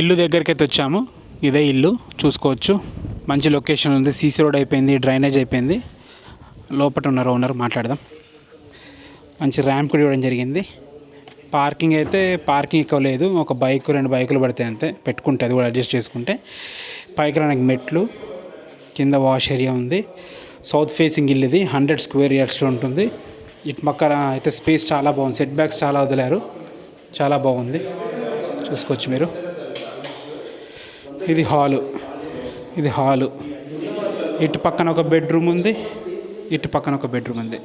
ఇల్లు దగ్గరికి అయితే వచ్చాము. ఇదే ఇల్లు చూసుకోవచ్చు. మంచి లొకేషన్ ఉంది. సీసీ రోడ్ అయిపోయింది, డ్రైనేజ్ అయిపోయింది. లోపల ఉన్నారు ఓనర్, మాట్లాడదాం. మంచి ర్యాంప్ కూడా ఇవ్వడం జరిగింది. పార్కింగ్ అయితే పార్కింగ్ ఎక్కువ లేదు. ఒక బైక్ 2 బైకులు పడతాయి అంతే, పెట్టుకుంటే అది కూడా అడ్జస్ట్ చేసుకుంటే. పైకి రానికి మెట్లు, కింద వాష్ ఏరియా ఉంది. సౌత్ ఫేసింగ్ ఇల్లు ఇది. 100 స్క్వేర్ యార్డ్స్లో ఉంటుంది. ఇటు పక్కన అయితే స్పేస్ చాలా బాగుంది. సెట్ బ్యాక్స్ చాలా వదిలారు, చాలా బాగుంది. చూసుకోవచ్చు మీరు. ఇది హాలు. ఇటు పక్కన ఒక బెడ్రూమ్ ఉంది, ఇటు పక్కన ఒక బెడ్రూమ్ ఉంది.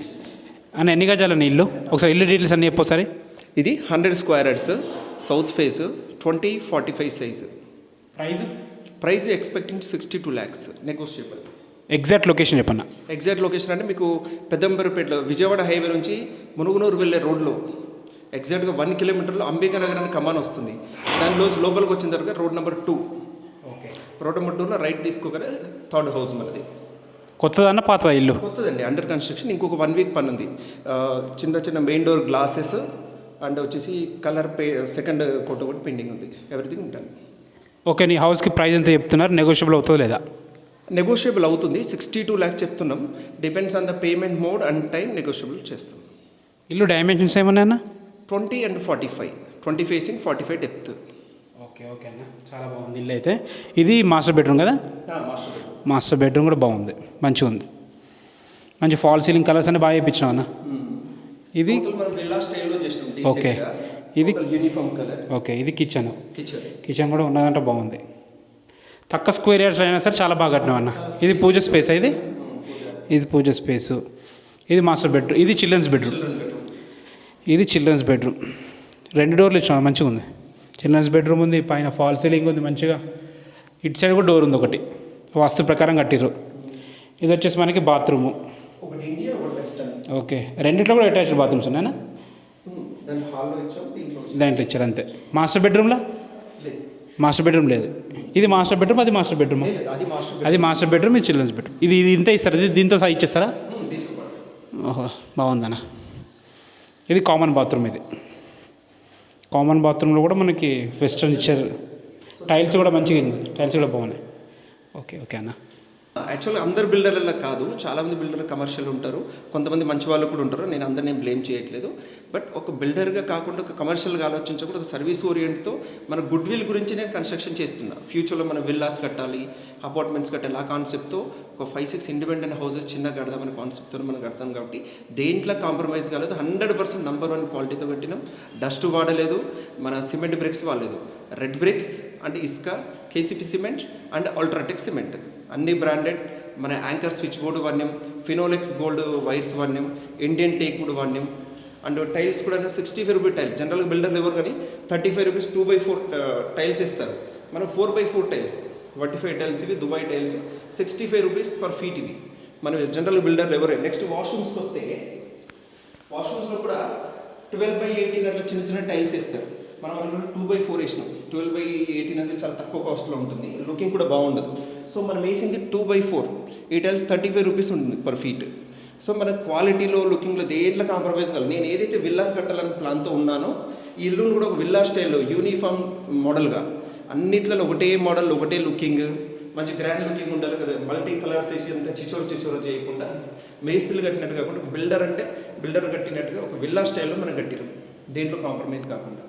అని ఎన్ని గజాలని ఇల్లు? ఒకసారి ఇల్లు డీటెయిల్స్ అన్నీ చెప్పోసారి. ఇది 100 square yards, south face, 2045 size. Price expecting 62 lakhs, negotiable. Exact location చెప్పన్నా. ఎగ్జాక్ట్ లొకేషన్ అంటే మీకు పెద్దంబరపేటలో విజయవాడ హైవే నుంచి మునుగునూరు వెళ్ళే రోడ్లో ఎగ్జాక్ట్గా 1 కిలోమీటర్లో అంబేద్కర్ నగర్ అని ఖమ్మం వస్తుంది. దానిలో లోపలికి వచ్చిన తర్వాత రోడ్ నెంబర్ 2, రోడ్ నెంబర్ 2లో రైట్ తీసుకోగానే 3rd హౌస్ మనది. కొత్తదన్న పాత ఇల్లు? కొత్తదండి, అండర్ కన్స్ట్రక్షన్. ఇంకొక 1 week పని ఉంది. చిన్న మెయిన్ డోర్ గ్లాసెస్ అండ్ వచ్చేసి కలర్ సెకండ్ కోట్ ఒకటి పెండింగ్ ఉంది. ఎవ్రీథింగ్ ఉంటుంది. ఓకే, నీ హౌస్కి ప్రైస్ ఎంత చెప్తున్నారు? నెగోషియబుల్ అవుతుందో లేదా? నెగోషియబుల్ అవుతుంది. 62 lakhs చెప్తున్నాం. Depends on the payment mode and time, negotiable చేస్తాం. ఇల్లు డైమెన్షన్స్ ఏమన్నా అన్న? 20 and 45, 20 ఫేసింగ్, 45 డెప్త్. ఓకే అన్న, చాలా బాగుంది ఇల్లు అయితే. ఇది మాస్టర్ బెడ్రూమ్ కదా? మాస్టర్ బెడ్రూమ్ కూడా బాగుంది, మంచిగా ఉంది. మంచి ఫాల్ సీలింగ్ కలర్స్ అన్నీ బాగా వేయించినావు అన్న. ఇది ఓకే, ఇది యూనిఫామ్ కలర్. ఓకే, ఇది కిచెన్ కూడా ఉన్నదంటే బాగుంది. తక్కువ స్క్వేర్ యార్డ్స్ అయినా సరే చాలా బాగా కట్టినావు అన్న. ఇది పూజ స్పేస్, ఇది పూజ స్పేసు. ఇది మాస్టర్ బెడ్రూమ్, ఇది చిల్డ్రన్స్ బెడ్రూమ్. ఇది చిల్డ్రన్స్ బెడ్రూమ్. 2 డోర్లు ఇచ్చాము, మంచిగా ఉంది. చిల్డ్రన్స్ బెడ్రూమ్ ఉంది, పైన ఫాల్ సీలింగ్ ఉంది మంచిగా. ఇటు సైడ్ కూడా డోర్ ఉంది ఒకటి, వాస్తు ప్రకారం కట్టిర్రు. ఇది వచ్చేసి మనకి బాత్రూము. ఓకే, రెండిట్లో కూడా అటాచ్డ్ బాత్రూమ్స్ ఉన్నాయన్నా? దాంట్లో ఇచ్చారు అంతే. మాస్టర్ బెడ్రూమ్లో మాస్టర్ బెడ్రూమ్ లేదు. ఇది మాస్టర్ బెడ్రూమ్, అది మాస్టర్ బెడ్రూమ్. అది మాస్టర్ బెడ్రూమ్, ఇది చిల్డ్రన్స్ బెడ్రూమ్. ఇది ఇంత ఇస్తారు, ఇది దీంతో సహా ఇచ్చేస్తారా? ఓహో, బాగుందన్న. ఇది కామన్ బాత్రూమ్. ఇది కామన్ బాత్రూంలో కూడా మనకి వెస్ట్రన్ ఇచ్చారు. టైల్స్ కూడా మంచిగా, టైల్స్ కూడా బాగున్నాయి. ఓకే అన్న. యాక్చువల్గా అందరు బిల్డర్లలో కాదు, చాలామంది బిల్డర్ కమర్షియల్ ఉంటారు, కొంతమంది మంచి వాళ్ళు కూడా ఉంటారు. నేను అందరినీ బ్లేమ్ చేయట్లేదు. బట్ ఒక బిల్డర్గా కాకుండా ఒక కమర్షియల్గా ఆలోచించకుండా ఒక సర్వీస్ ఓరియంట్తో మన గుడ్ విల్ గురించి నేను కన్స్ట్రక్షన్ చేస్తున్నా. ఫ్యూచర్లో మన విల్లాస్ కట్టాలి, అపార్ట్మెంట్స్ కట్టాలి, ఆ కాన్సెప్ట్తో ఒక 5-6 ఇండిపెండెంట్ హౌసెస్ చిన్నగా కడదామనే కాన్సెప్ట్తో మనం కడతాం. కాబట్టి దేంట్లో కాంప్రమైజ్ కాలేదు. 100% నంబర్ 1 క్వాలిటీతో కట్టినాం. డస్ట్ వాడలేదు, మన సిమెంట్ బ్రిక్స్ వాడలేదు. రెడ్ బ్రిక్స్ అంటే ఇసుక, KCP cement and UltraTech cement, అన్ని బ్రాండెడ్. మన యాంకర్ స్విచ్ బోర్డు వాడినాం, ఫినోలెక్స్ గోల్డ్ వైర్స్ వాడినాం, ఇండియన్ టేక్ వుడ్ వాడినాం. అండ్ టైల్స్ కూడా 65 రూపీ టైల్. జనరల్గా బిల్డర్లు ఎవరు కానీ 35 రూపీస్ 2x4 టైల్స్ ఇస్తారు. మనం 4x4 టైల్స్, వర్టిఫై టైల్స్ ఇవి, Dubai tiles, 65 rupees per feet ఇవి. మనం జనరల్ బిల్డర్లు ఎవరే. నెక్స్ట్ వాష్రూమ్స్కి వస్తే, వాష్రూమ్స్లో కూడా 12x18 అట్లా చిన్న టైల్స్ వేస్తారు. మనం 2x4 వేసినాం. 12x18 అనేది చాలా తక్కువ కాస్ట్లో ఉంటుంది, లుకింగ్ కూడా బాగుండదు. సో మనం వేసింది 2x4. ఈ టైల్స్ 35 రూపీస్ ఉంటుంది పర్ ఫీట్. సో మన క్వాలిటీలో, లుకింగ్లో దేంట్లో కాంప్రమైజ్ కాదు. నేను ఏదైతే విల్లాస్ కట్టాలని ప్లాన్తో ఉన్నానో, ఈ ఇల్లును కూడా ఒక విల్లా స్టైల్లో యూనిఫామ్ మోడల్గా, అన్నిట్లలో ఒకటే మోడల్, ఒకటే లుకింగ్, మంచి గ్రాండ్ లుకింగ్ ఉండాలి కదా. మల్టీ కలర్స్ వేసి అంత చిచోర చేయకుండా, మేస్త్రీలు కట్టినట్టు కాకుండా, ఒక బిల్డర్ అంటే బిల్డర్ కట్టినట్టుగా ఒక విల్లా స్టైల్లో మనం కట్టినాం, దేంట్లో కాంప్రమైజ్ కాకుండా.